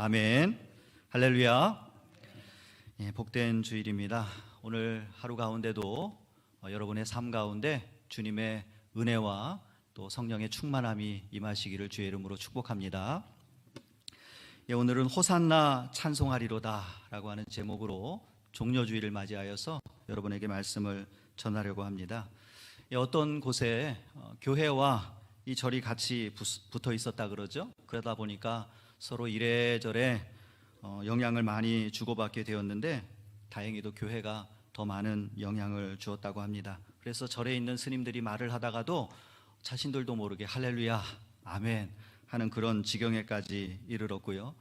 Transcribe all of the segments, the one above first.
아멘. 할렐루야. 복된 주일입니다. 오늘 하루 가운데도 여러분의 삶 가운데 주님의 은혜와 또 성령의 충만함이 임하시기를 주의 이름으로 축복합니다. 오늘은 호산나 찬송하리로다 라고 하는 제목으로 종려주일을 맞이하여서 여러분에게 말씀을 전하려고 합니다. 어떤 곳에 교회와 이 절이 같이 붙어 있었다 그러죠. 그러다 보니까 서로 이래저래 영향을 많이 주고받게 되었는데 다행히도 교회가 더 많은 영향을 주었다고 합니다. 그래서 절에 있는 스님들이 말을 하다가도 자신들도 모르게 할렐루야 아멘 하는 그런 지경에까지 이르렀고요.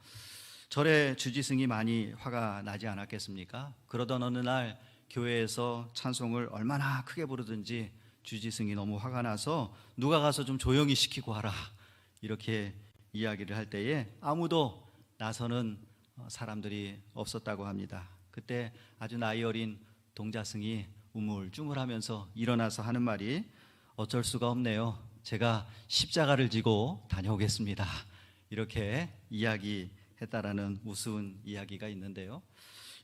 절에 주지승이 많이 화가 나지 않았겠습니까? 그러던 어느 날 교회에서 찬송을 얼마나 크게 부르든지 주지승이 너무 화가 나서 누가 가서 좀 조용히 시키고 하라 이렇게 이야기를 할 때에 아무도 나서는 사람들이 없었다고 합니다. 그때 아주 나이 어린 동자승이 우물쭈물하면서 일어나서 하는 말이 어쩔 수가 없네요. 제가 십자가를 지고 다녀오겠습니다. 이렇게 이야기했다라는 우스운 이야기가 있는데요.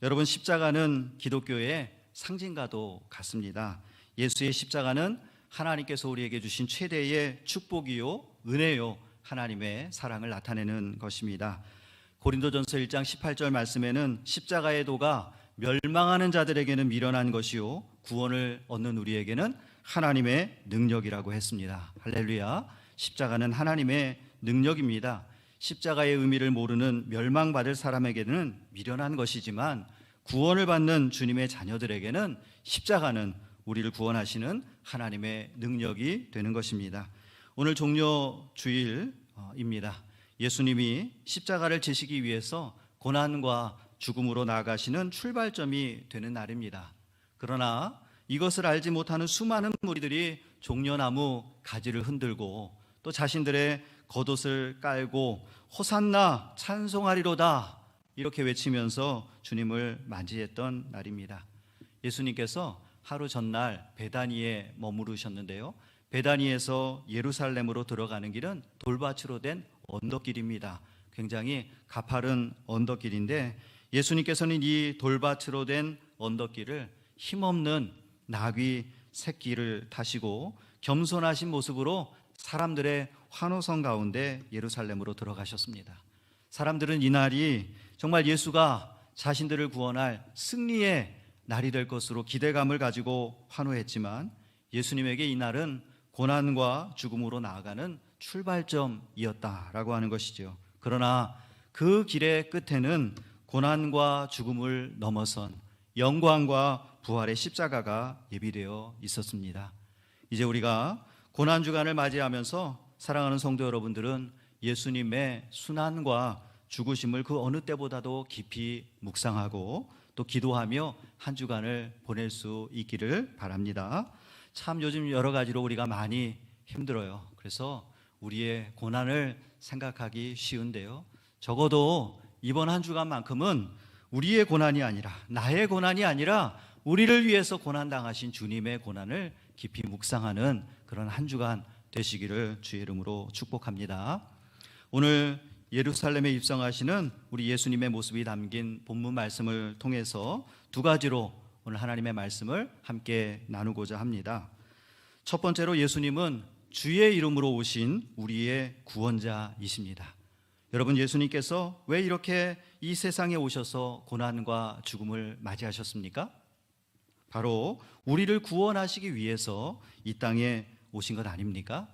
여러분, 십자가는 기독교의 상징과도 같습니다. 예수의 십자가는 하나님께서 우리에게 주신 최대의 축복이요 은혜요 하나님의 사랑을 나타내는 것입니다. 고린도전서 1장 18절 말씀에는 십자가의 도가 멸망하는 자들에게는 미련한 것이요 구원을 얻는 우리에게는 하나님의 능력이라고 했습니다. 할렐루야. 십자가는 하나님의 능력입니다. 십자가의 의미를 모르는 멸망받을 사람에게는 미련한 것이지만 구원을 받는 주님의 자녀들에게는 십자가는 우리를 구원하시는 하나님의 능력이 되는 것입니다. 오늘 종려 주일입니다. 예수님이 십자가를 지시기 위해서 고난과 죽음으로 나아가시는 출발점이 되는 날입니다. 그러나 이것을 알지 못하는 수많은 무리들이 종려나무 가지를 흔들고 또 자신들의 겉옷을 깔고 호산나 찬송하리로다 이렇게 외치면서 주님을 맞이했던 날입니다. 예수님께서 하루 전날 베다니에 머무르셨는데요. 베다니에서 예루살렘으로 들어가는 길은 돌밭으로 된 언덕길입니다. 굉장히 가파른 언덕길인데 예수님께서는 이 돌밭으로 된 언덕길을 힘없는 나귀 새끼를 타시고 겸손하신 모습으로 사람들의 환호성 가운데 예루살렘으로 들어가셨습니다. 사람들은 이날이 정말 예수가 자신들을 구원할 승리의 날이 될 것으로 기대감을 가지고 환호했지만 예수님에게 이날은 고난과 죽음으로 나아가는 출발점이었다라고 하는 것이죠. 그러나 그 길의 끝에는 고난과 죽음을 넘어선 영광과 부활의 십자가가 예비되어 있었습니다. 이제 우리가 고난주간을 맞이하면서 사랑하는 성도 여러분들은 예수님의 순환과 죽으심을 그 어느 때보다도 깊이 묵상하고 또 기도하며 한 주간을 보낼 수 있기를 바랍니다. 참 요즘 여러 가지로 우리가 많이 힘들어요. 그래서 우리의 고난을 생각하기 쉬운데요. 적어도 이번 한 주간만큼은 우리의 고난이 아니라 나의 고난이 아니라 우리를 위해서 고난당하신 주님의 고난을 깊이 묵상하는 그런 한 주간 되시기를 주의 이름으로 축복합니다. 오늘 예루살렘에 입성하시는 우리 예수님의 모습이 담긴 본문 말씀을 통해서 두 가지로 오늘 하나님의 말씀을 함께 나누고자 합니다. 첫 번째로 예수님은 주의 이름으로 오신 우리의 구원자이십니다. 여러분, 예수님께서 왜 이렇게 이 세상에 오셔서 고난과 죽음을 맞이하셨습니까? 바로 우리를 구원하시기 위해서 이 땅에 오신 것 아닙니까?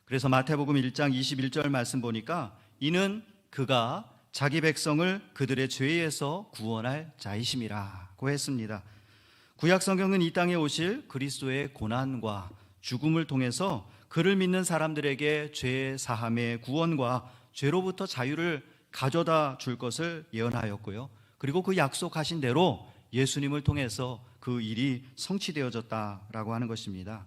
그래서 마태복음 1장 21절 말씀 보니까 이는 그가 자기 백성을 그들의 죄에서 구원할 자이심이라고 했습니다. 구약 성경은 이 땅에 오실 그리스도의 고난과 죽음을 통해서 그를 믿는 사람들에게 죄 사함의 구원과 죄로부터 자유를 가져다 줄 것을 예언하였고요. 그리고 그 약속하신 대로 예수님을 통해서 그 일이 성취되어졌다라고 하는 것입니다.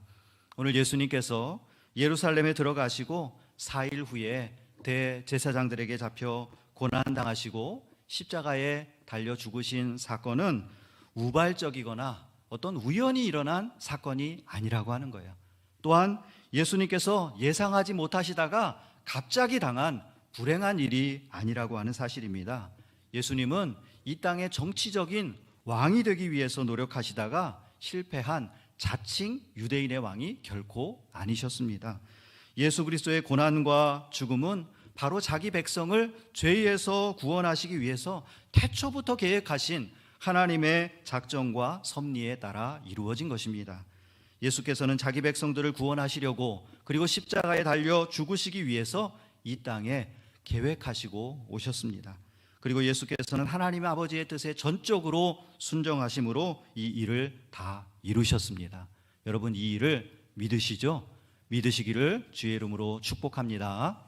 오늘 예수님께서 예루살렘에 들어가시고 4일 후에 대제사장들에게 잡혀 고난당하시고 십자가에 달려 죽으신 사건은 우발적이거나 어떤 우연히 일어난 사건이 아니라고 하는 거예요. 또한 예수님께서 예상하지 못하시다가 갑자기 당한 불행한 일이 아니라고 하는 사실입니다. 예수님은 이 땅의 정치적인 왕이 되기 위해서 노력하시다가 실패한 자칭 유대인의 왕이 결코 아니셨습니다. 예수 그리스도의 고난과 죽음은 바로 자기 백성을 죄에서 구원하시기 위해서 태초부터 계획하신 하나님의 작정과 섭리에 따라 이루어진 것입니다. 예수께서는 자기 백성들을 구원하시려고 그리고 십자가에 달려 죽으시기 위해서 이 땅에 계획하시고 오셨습니다. 그리고 예수께서는 하나님 아버지의 뜻에 전적으로 순종하심으로 이 일을 다 이루셨습니다. 여러분, 이 일을 믿으시죠? 믿으시기를 주의 이름으로 축복합니다.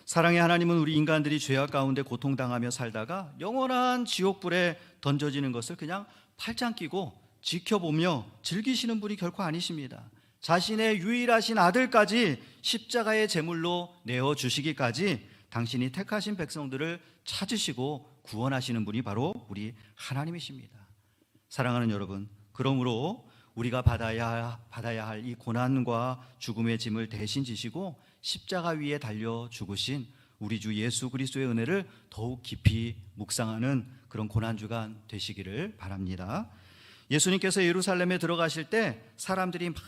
사랑의 하나님은 우리 인간들이 죄악 가운데 고통당하며 살다가 영원한 지옥불에 던져지는 것을 그냥 팔짱 끼고 지켜보며 즐기시는 분이 결코 아니십니다. 자신의 유일하신 아들까지 십자가의 제물로 내어주시기까지 당신이 택하신 백성들을 찾으시고 구원하시는 분이 바로 우리 하나님이십니다. 사랑하는 여러분, 그러므로 우리가 받아야 할 이 고난과 죽음의 짐을 대신 지시고 십자가 위에 달려 죽으신 우리 주 예수 그리스도의 은혜를 더욱 깊이 묵상하는 그런 고난주간 되시기를 바랍니다. 예수님께서 예루살렘에 들어가실 때 사람들이 막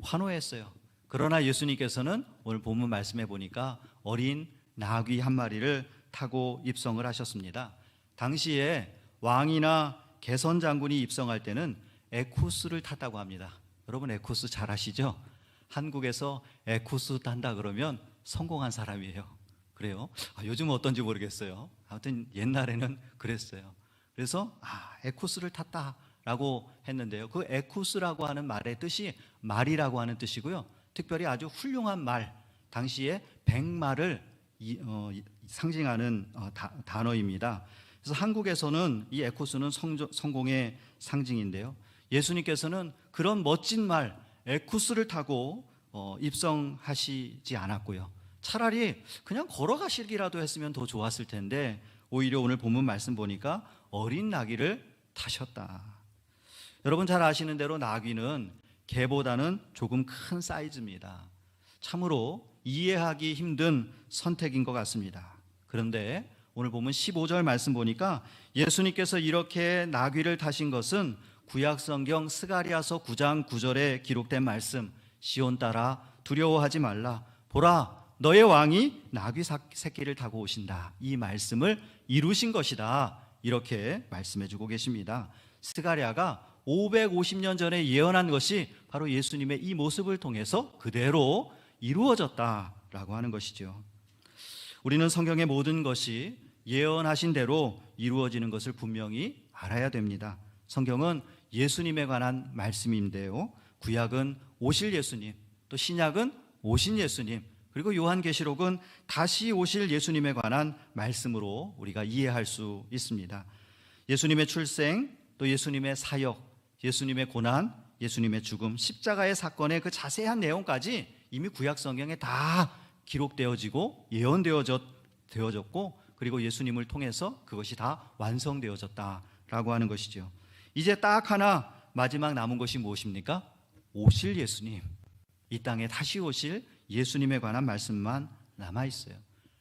환호했어요. 그러나 예수님께서는 오늘 본문 말씀해 보니까 어린 나귀 한 마리를 타고 입성을 하셨습니다. 당시에 왕이나 개선 장군이 입성할 때는 에쿠스를 탔다고 합니다. 여러분, 에쿠스 잘 아시죠? 한국에서 에쿠스 탄다 그러면 성공한 사람이에요. 그래요? 요즘은 어떤지 모르겠어요. 아무튼 옛날에는 그랬어요. 그래서 에쿠스를 탔다라고 했는데요. 그 에쿠스라고 하는 말의 뜻이 말이라고 하는 뜻이고요. 특별히 아주 훌륭한 말, 당시에 백말을 상징하는 단어입니다. 그래서 한국에서는 이 에쿠스는 성공의 상징인데요. 예수님께서는 그런 멋진 말 에쿠스를 타고 입성하시지 않았고요. 차라리 그냥 걸어가시기라도 했으면 더 좋았을 텐데 오히려 오늘 본문 말씀 보니까 어린 나귀를 타셨다. 여러분 잘 아시는 대로 나귀는 개보다는 조금 큰 사이즈입니다. 참으로 이해하기 힘든 선택인 것 같습니다. 그런데 오늘 보면 15절 말씀 보니까 예수님께서 이렇게 나귀를 타신 것은 구약성경 스가랴서 9장 9절에 기록된 말씀, 시온 딸아 두려워하지 말라, 보라 너의 왕이 나귀 새끼를 타고 오신다, 이 말씀을 이루신 것이다, 이렇게 말씀해 주고 계십니다. 스가랴가 550년 전에 예언한 것이 바로 예수님의 이 모습을 통해서 그대로 이루어졌다라고 하는 것이죠. 우리는 성경의 모든 것이 예언하신 대로 이루어지는 것을 분명히 알아야 됩니다. 성경은 예수님에 관한 말씀인데요, 구약은 오실 예수님, 또 신약은 오신 예수님, 그리고 요한계시록은 다시 오실 예수님에 관한 말씀으로 우리가 이해할 수 있습니다. 예수님의 출생, 또 예수님의 사역, 예수님의 고난, 예수님의 죽음, 십자가의 사건의 그 자세한 내용까지 이미 구약 성경에 다 기록되어지고 예언되어졌고, 그리고 예수님을 통해서 그것이 다 완성되어졌다라고 하는 것이죠. 이제 딱 하나 마지막 남은 것이 무엇입니까? 오실 예수님, 이 땅에 다시 오실 예수님에 관한 말씀만 남아 있어요.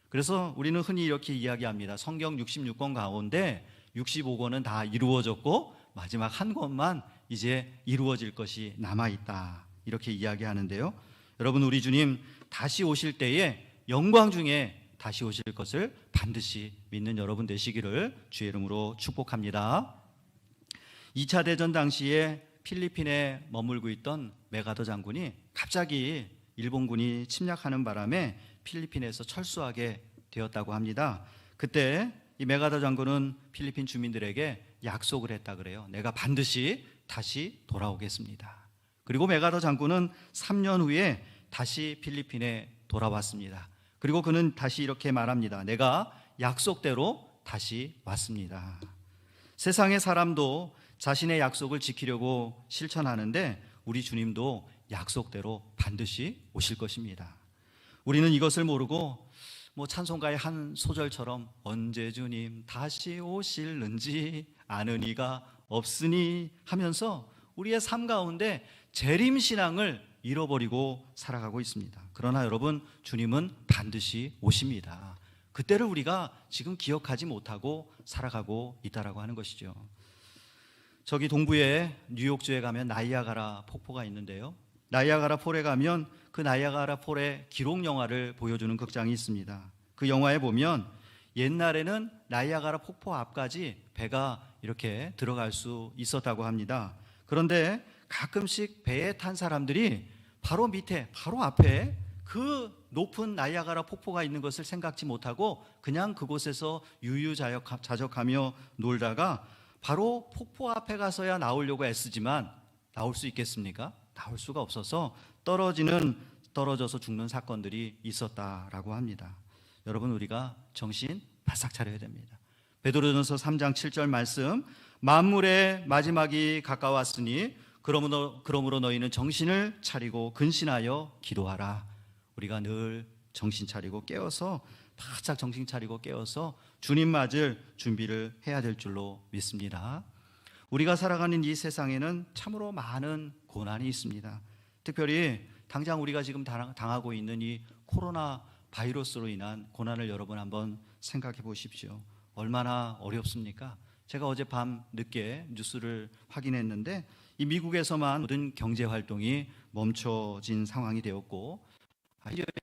그래서 우리는 흔히 이렇게 이야기합니다. 성경 66권 가운데 65권은 다 이루어졌고 마지막 한 권만 이제 이루어질 것이 남아 있다, 이렇게 이야기하는데요. 여러분, 우리 주님 다시 오실 때에 영광 중에 다시 오실 것을 반드시 믿는 여러분 되시기를 주의 이름으로 축복합니다. 2차 대전 당시에 필리핀에 머물고 있던 메가더 장군이 갑자기 일본군이 침략하는 바람에 필리핀에서 철수하게 되었다고 합니다. 그때 이 메가더 장군은 필리핀 주민들에게 약속을 했다 그래요. 내가 반드시 다시 돌아오겠습니다. 그리고 메가더 장군은 3년 후에 다시 필리핀에 돌아왔습니다. 그리고 그는 다시 이렇게 말합니다. 내가 약속대로 다시 왔습니다. 세상의 사람도 자신의 약속을 지키려고 실천하는데 우리 주님도 약속대로 반드시 오실 것입니다. 우리는 이것을 모르고 찬송가의 한 소절처럼 언제 주님 다시 오실는지 아는 이가 없으니 하면서 우리의 삶 가운데 재림신앙을 잃어버리고 살아가고 있습니다. 그러나 여러분, 주님은 반드시 오십니다. 그때를 우리가 지금 기억하지 못하고 살아가고 있다라고 하는 것이죠. 저기 동부에 뉴욕주에 가면 나이아가라 폭포가 있는데요, 나이아가라 폴에 가면 그 나이아가라 폴의 기록 영화를 보여주는 극장이 있습니다. 그 영화에 보면 옛날에는 나이아가라 폭포 앞까지 배가 이렇게 들어갈 수 있었다고 합니다. 그런데 가끔씩 배에 탄 사람들이 바로 밑에, 바로 앞에 그 높은 나이아가라 폭포가 있는 것을 생각지 못하고 그냥 그곳에서 유유자적하며 놀다가 바로 폭포 앞에 가서야 나오려고 애쓰지만 나올 수 있겠습니까? 나올 수가 없어서 떨어져서 죽는 사건들이 있었다라고 합니다. 여러분, 우리가 정신 바싹 차려야 됩니다. 베드로전서 3장 7절 말씀, 만물의 마지막이 가까웠으니 그러므로 너희는 정신을 차리고 근신하여 기도하라. 우리가 늘 정신 차리고 깨어서, 바짝 정신 차리고 깨어서 주님 맞을 준비를 해야 될 줄로 믿습니다. 우리가 살아가는 이 세상에는 참으로 많은 고난이 있습니다. 특별히 당장 우리가 지금 당하고 있는 이 코로나 바이러스로 인한 고난을 여러분 한번 생각해 보십시오. 얼마나 어렵습니까? 제가 어젯밤 늦게 뉴스를 확인했는데 이 미국에서만 모든 경제 활동이 멈춰진 상황이 되었고,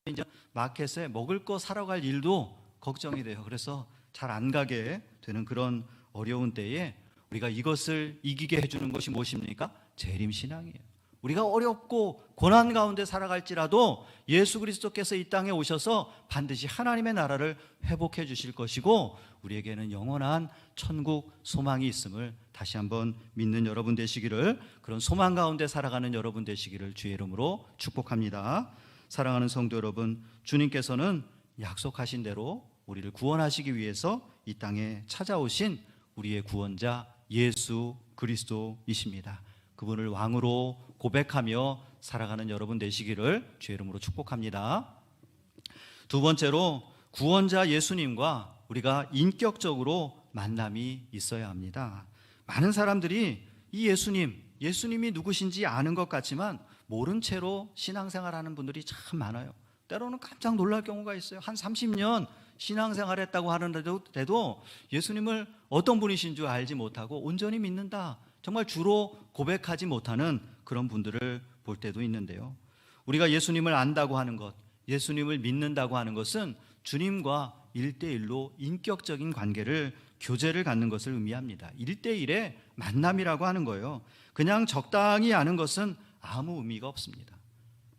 이제 마켓에 먹을 거 사러 갈 일도 걱정이 돼요. 그래서 잘 안 가게 되는 그런 어려운 때에 우리가 이것을 이기게 해주는 것이 무엇입니까? 재림신앙이에요. 우리가 어렵고 고난 가운데 살아갈지라도 예수 그리스도께서 이 땅에 오셔서 반드시 하나님의 나라를 회복해 주실 것이고 우리에게는 영원한 천국 소망이 있음을 다시 한번 믿는 여러분 되시기를, 그런 소망 가운데 살아가는 여러분 되시기를 주의 이름으로 축복합니다. 사랑하는 성도 여러분, 주님께서는 약속하신 대로 우리를 구원하시기 위해서 이 땅에 찾아오신 우리의 구원자 예수 그리스도이십니다. 그분을 왕으로 고백하며 살아가는 여러분 되시기를 주의 이름으로 축복합니다. 두 번째로, 구원자 예수님과 우리가 인격적으로 만남이 있어야 합니다. 많은 사람들이 이 예수님이 누구신지 아는 것 같지만 모른 채로 신앙생활하는 분들이 참 많아요. 때로는 깜짝 놀랄 경우가 있어요. 한 30년 신앙생활했다고 하는데도 예수님을 어떤 분이신 줄 알지 못하고 온전히 믿는다, 정말 주로 고백하지 못하는 그런 분들을 볼 때도 있는데요, 우리가 예수님을 안다고 하는 것, 예수님을 믿는다고 하는 것은 주님과 1대1로 인격적인 관계를, 교제를 갖는 것을 의미합니다. 1대1의 만남이라고 하는 거예요. 그냥 적당히 아는 것은 아무 의미가 없습니다.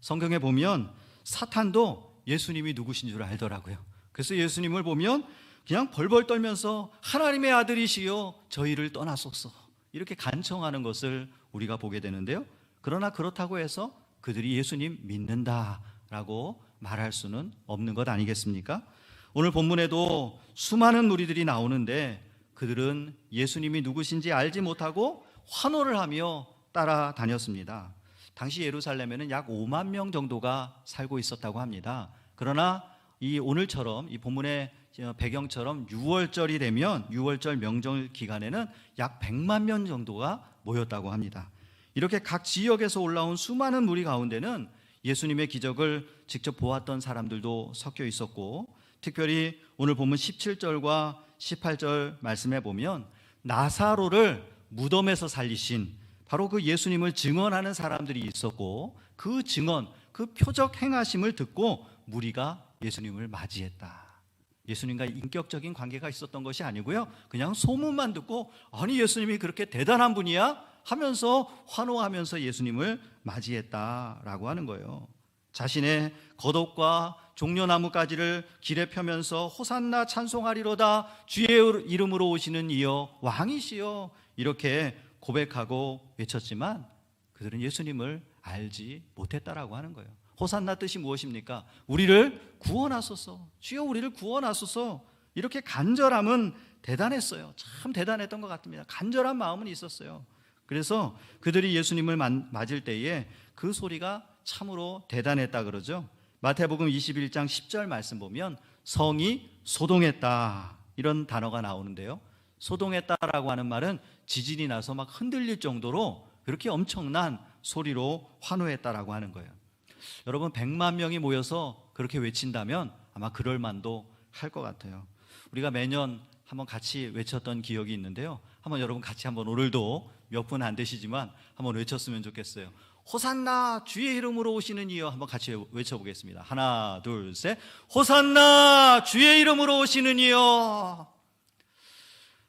성경에 보면 사탄도 예수님이 누구신 줄 알더라고요. 그래서 예수님을 보면 그냥 벌벌 떨면서 하나님의 아들이시여 저희를 떠나소서 이렇게 간청하는 것을 우리가 보게 되는데요, 그러나 그렇다고 해서 그들이 예수님 믿는다라고 말할 수는 없는 것 아니겠습니까? 오늘 본문에도 수많은 무리들이 나오는데 그들은 예수님이 누구신지 알지 못하고 환호를 하며 따라다녔습니다. 당시 예루살렘에는 약 5만 명 정도가 살고 있었다고 합니다. 그러나 이 오늘처럼 이 본문의 배경처럼 6월절이 되면 6월절 명절 기간에는 약 100만 명 정도가 모였다고 합니다. 이렇게 각 지역에서 올라온 수많은 무리 가운데는 예수님의 기적을 직접 보았던 사람들도 섞여 있었고, 특별히 오늘 본문 17절과 18절 말씀에 보면 나사로를 무덤에서 살리신 바로 그 예수님을 증언하는 사람들이 있었고, 그 증언, 그 표적 행하심을 듣고 무리가 예수님을 맞이했다. 예수님과 인격적인 관계가 있었던 것이 아니고요, 그냥 소문만 듣고 아니 예수님이 그렇게 대단한 분이야 하면서 환호하면서 예수님을 맞이했다라고 하는 거예요. 자신의 겉옷과 종려나무 가지를 길에 펴면서 호산나 찬송하리로다 주의 이름으로 오시는 이여 왕이시여 이렇게 고백하고 외쳤지만 그들은 예수님을 알지 못했다라고 하는 거예요. 호산나 뜻이 무엇입니까? 우리를 구원하소서, 주여 우리를 구원하소서. 이렇게 간절함은 대단했어요. 참 대단했던 것 같습니다. 간절한 마음은 있었어요. 그래서 그들이 예수님을 맞을 때에 그 소리가 참으로 대단했다 그러죠. 마태복음 21장 10절 말씀 보면 성이 소동했다 이런 단어가 나오는데요, 소동했다라고 하는 말은 지진이 나서 막 흔들릴 정도로 그렇게 엄청난 소리로 환호했다라고 하는 거예요. 여러분 100만 명이 모여서 그렇게 외친다면 아마 그럴 만도 할 것 같아요. 우리가 매년 한번 같이 외쳤던 기억이 있는데요. 한번 여러분 같이 한번 오늘도 몇 분 안 되시지만 한번 외쳤으면 좋겠어요. 호산나 주의 이름으로 오시는 이여 한번 같이 외쳐보겠습니다. 하나 둘 셋. 호산나 주의 이름으로 오시는 이여.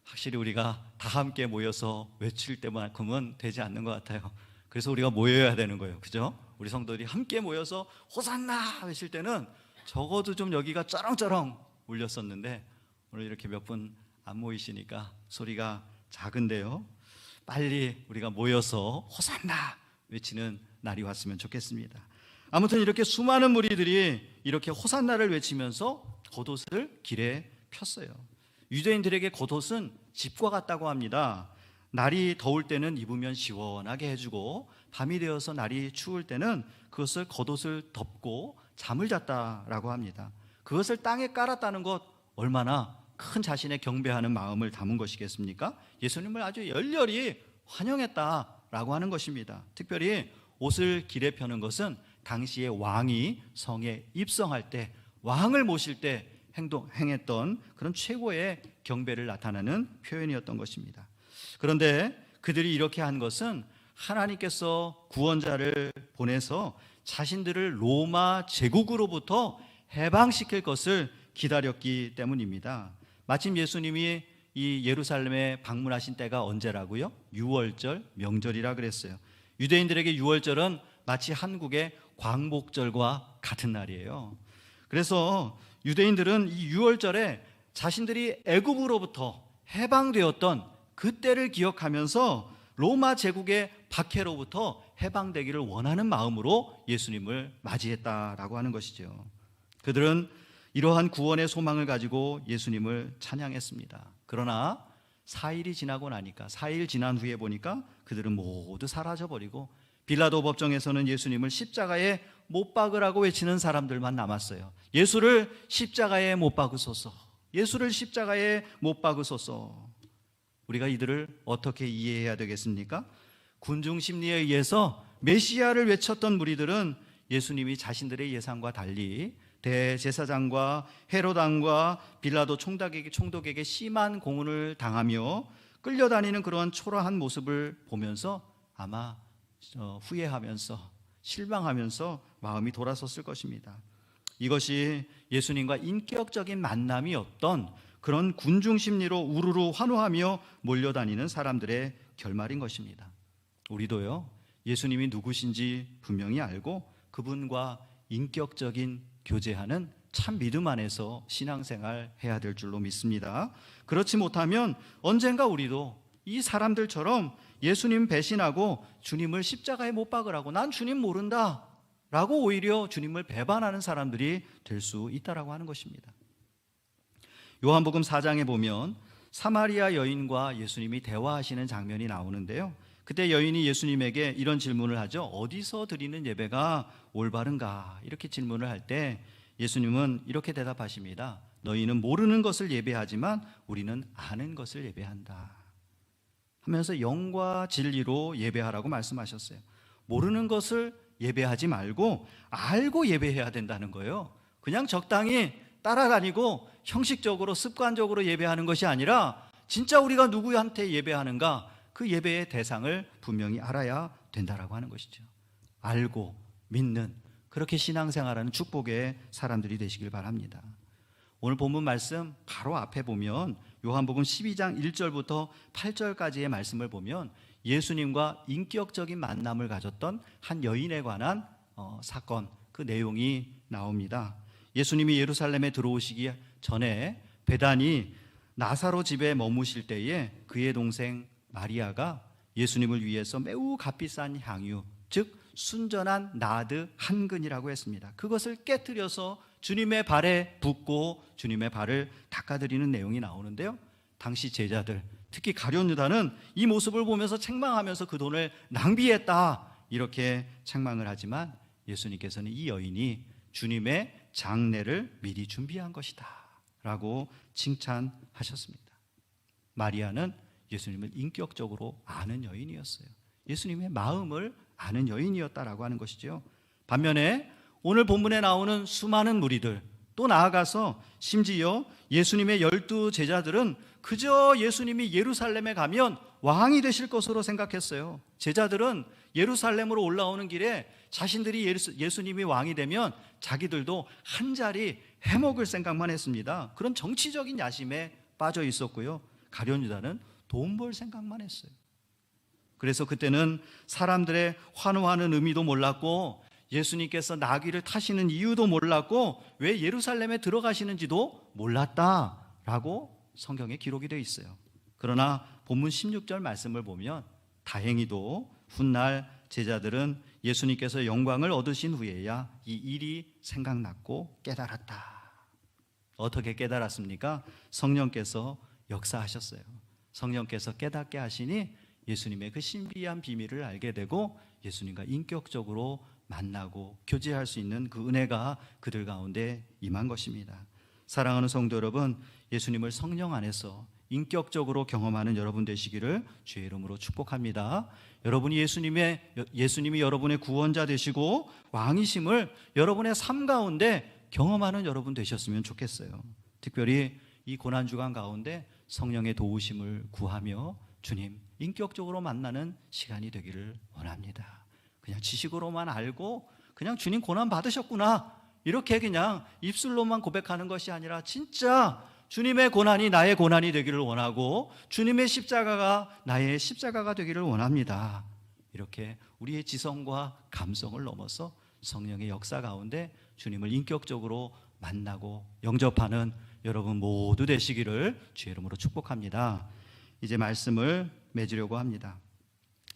확실히 우리가 다 함께 모여서 외칠 때만큼은 되지 않는 것 같아요. 그래서 우리가 모여야 되는 거예요. 그죠? 우리 성도들이 함께 모여서 호산나 외칠 때는 적어도 좀 여기가 쩌렁쩌렁 울렸었는데 오늘 이렇게 몇 분 안 모이시니까 소리가 작은데요. 빨리 우리가 모여서 호산나 외치는 날이 왔으면 좋겠습니다. 아무튼 이렇게 수많은 무리들이 이렇게 호산나를 외치면서 겉옷을 길에 폈어요. 유대인들에게 겉옷은 집과 같다고 합니다. 날이 더울 때는 입으면 시원하게 해주고 밤이 되어서 날이 추울 때는 그것을 겉옷을 덮고 잠을 잤다라고 합니다. 그것을 땅에 깔았다는 것 얼마나 큰 자신의 경배하는 마음을 담은 것이겠습니까? 예수님을 아주 열렬히 환영했다라고 하는 것입니다. 특별히 옷을 길에 펴는 것은 당시의 왕이 성에 입성할 때 왕을 모실 때 행했던 그런 최고의 경배를 나타내는 표현이었던 것입니다. 그런데 그들이 이렇게 한 것은 하나님께서 구원자를 보내서 자신들을 로마 제국으로부터 해방시킬 것을 기다렸기 때문입니다. 마침 예수님이 이 예루살렘에 방문하신 때가 언제라고요? 유월절 명절이라 그랬어요. 유대인들에게 유월절은 마치 한국의 광복절과 같은 날이에요. 그래서 유대인들은 이 유월절에 자신들이 애굽으로부터 해방되었던 그때를 기억하면서 로마 제국의 박해로부터 해방되기를 원하는 마음으로 예수님을 맞이했다라고 하는 것이죠. 그들은 이러한 구원의 소망을 가지고 예수님을 찬양했습니다. 그러나 4일이 지나고 나니까 4일 지난 후에 보니까 그들은 모두 사라져버리고 빌라도 법정에서는 예수님을 십자가에 못 박으라고 외치는 사람들만 남았어요. 예수를 십자가에 못 박으소서, 예수를 십자가에 못 박으소서. 우리가 이들을 어떻게 이해해야 되겠습니까? 군중 심리에 의해서 메시아를 외쳤던 무리들은 예수님이 자신들의 예상과 달리 대제사장과 헤롯 왕과 빌라도 총독에게 심한 고문을 당하며 끌려다니는 그러한 초라한 모습을 보면서 아마 후회하면서 실망하면서 마음이 돌아섰을 것입니다. 이것이 예수님과 인격적인 만남이었던 그런 군중 심리로 우르르 환호하며 몰려다니는 사람들의 결말인 것입니다. 우리도요, 예수님이 누구신지 분명히 알고 그분과 인격적인 교제하는 참 믿음 안에서 신앙생활 해야 될 줄로 믿습니다. 그렇지 못하면 언젠가 우리도 이 사람들처럼 예수님 배신하고 주님을 십자가에 못 박으라고, 난 주님 모른다 라고 오히려 주님을 배반하는 사람들이 될 수 있다라고 하는 것입니다. 요한복음 4장에 보면 사마리아 여인과 예수님이 대화하시는 장면이 나오는데요, 그때 여인이 예수님에게 이런 질문을 하죠. 어디서 드리는 예배가 올바른가? 이렇게 질문을 할 때 예수님은 이렇게 대답하십니다. 너희는 모르는 것을 예배하지만 우리는 아는 것을 예배한다 하면서 영과 진리로 예배하라고 말씀하셨어요. 모르는 것을 예배하지 말고 알고 예배해야 된다는 거예요. 그냥 적당히 따라다니고 형식적으로 습관적으로 예배하는 것이 아니라 진짜 우리가 누구한테 예배하는가, 그 예배의 대상을 분명히 알아야 된다라고 하는 것이죠. 알고 믿는 그렇게 신앙생활하는 축복의 사람들이 되시길 바랍니다. 오늘 본문 말씀 바로 앞에 보면 요한복음 12장 1절부터 8절까지의 말씀을 보면 예수님과 인격적인 만남을 가졌던 한 여인에 관한 사건, 그 내용이 나옵니다. 예수님이 예루살렘에 들어오시기 전에 베다니 나사로 집에 머무실 때에 그의 동생 마리아가 예수님을 위해서 매우 값비싼 향유, 즉 순전한 나드 한 근이라고 했습니다. 그것을 깨뜨려서 주님의 발에 붓고 주님의 발을 닦아드리는 내용이 나오는데요, 당시 제자들, 특히 가룟 유다는 이 모습을 보면서 책망하면서 그 돈을 낭비했다 이렇게 책망을 하지만 예수님께서는 이 여인이 주님의 장례를 미리 준비한 것이다 라고 칭찬하셨습니다. 마리아는 예수님을 인격적으로 아는 여인이었어요. 예수님의 마음을 아는 여인이었다라고 하는 것이죠. 반면에 오늘 본문에 나오는 수많은 무리들, 또 나아가서 심지어 예수님의 12 제자들은 그저 예수님이 예루살렘에 가면 왕이 되실 것으로 생각했어요. 제자들은 예루살렘으로 올라오는 길에 자신들이 예수님이 왕이 되면 자기들도 한 자리 해먹을 생각만 했습니다. 그런 정치적인 야심에 빠져 있었고요. 가룟 유다는 돈 벌 생각만 했어요. 그래서 그때는 사람들의 환호하는 의미도 몰랐고, 예수님께서 나귀를 타시는 이유도 몰랐고, 왜 예루살렘에 들어가시는지도 몰랐다라고 성경에 기록이 되어 있어요. 그러나 본문 16절 말씀을 보면 다행히도 훗날 제자들은 예수님께서 영광을 얻으신 후에야 이 일이 생각났고 깨달았다. 어떻게 깨달았습니까? 성령께서 역사하셨어요. 성령께서 깨닫게 하시니 예수님의 그 신비한 비밀을 알게 되고 예수님과 인격적으로 만나고 교제할 수 있는 그 은혜가 그들 가운데 임한 것입니다. 사랑하는 성도 여러분, 예수님을 성령 안에서 인격적으로 경험하는 여러분 되시기를 주의 이름으로 축복합니다. 여러분이 예수님이 여러분의 구원자 되시고 왕이심을 여러분의 삶 가운데 경험하는 여러분 되셨으면 좋겠어요. 특별히 이 고난주간 가운데 성령의 도우심을 구하며 주님 인격적으로 만나는 시간이 되기를 원합니다. 그냥 지식으로만 알고 그냥 주님 고난 받으셨구나 이렇게 그냥 입술로만 고백하는 것이 아니라 진짜 주님의 고난이 나의 고난이 되기를 원하고 주님의 십자가가 나의 십자가가 되기를 원합니다. 이렇게 우리의 지성과 감성을 넘어서 성령의 역사 가운데 주님을 인격적으로 만나고 영접하는 여러분 모두 되시기를 주의 이름으로 축복합니다. 이제 말씀을 맺으려고 합니다.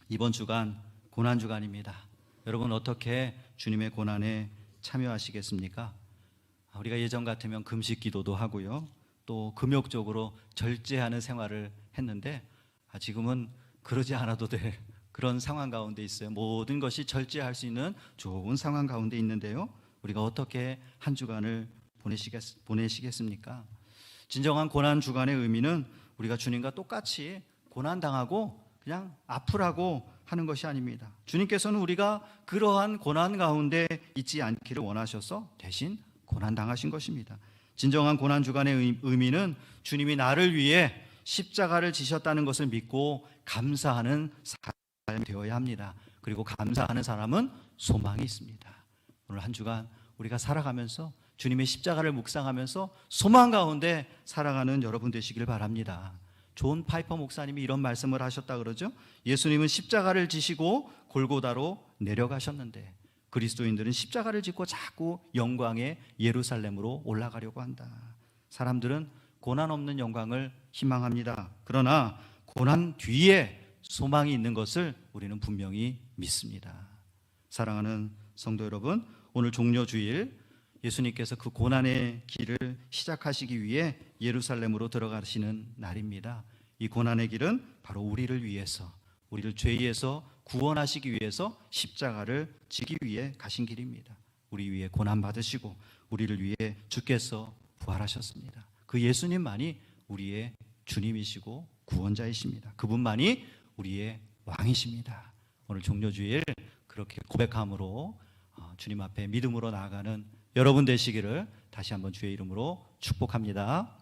이번 주간 고난주간입니다. 여러분 어떻게 주님의 고난에 참여하시겠습니까? 우리가 예전 같으면 금식 기도도 하고요, 또 금욕적으로 절제하는 생활을 했는데 지금은 그러지 않아도 될 그런 상황 가운데 있어요. 모든 것이 절제할 수 있는 좋은 상황 가운데 있는데요, 우리가 어떻게 한 주간을 보내시겠습니까? 진정한 고난주간의 의미는 우리가 주님과 똑같이 고난당하고 그냥 아프라고 하는 것이 아닙니다. 주님께서는 우리가 그러한 고난 가운데 있지 않기를 원하셔서 대신 고난당하신 것입니다. 진정한 고난주간의 의미는 주님이 나를 위해 십자가를 지셨다는 것을 믿고 감사하는 삶이 되어야 합니다. 그리고 감사하는 사람은 소망이 있습니다. 오늘 한 주간 우리가 살아가면서 주님의 십자가를 묵상하면서 소망 가운데 살아가는 여러분 되시길 바랍니다. 존 파이퍼 목사님이 이런 말씀을 하셨다 그러죠. 예수님은 십자가를 지시고 골고다로 내려가셨는데 그리스도인들은 십자가를 짓고 자꾸 영광의 예루살렘으로 올라가려고 한다. 사람들은 고난 없는 영광을 희망합니다. 그러나 고난 뒤에 소망이 있는 것을 우리는 분명히 믿습니다. 사랑하는 성도 여러분, 오늘 종려주일 예수님께서 그 고난의 길을 시작하시기 위해 예루살렘으로 들어가시는 날입니다. 이 고난의 길은 바로 우리를 위해서, 우리를 죄에서 구원하시기 위해서 십자가를 지기 위해 가신 길입니다. 우리 위해 고난 받으시고 우리를 위해 주께서 부활하셨습니다. 그 예수님만이 우리의 주님이시고 구원자이십니다. 그분만이 우리의 왕이십니다. 오늘 종려주일 그렇게 고백함으로 주님 앞에 믿음으로 나아가는 여러분 되시기를 다시 한번 주의 이름으로 축복합니다.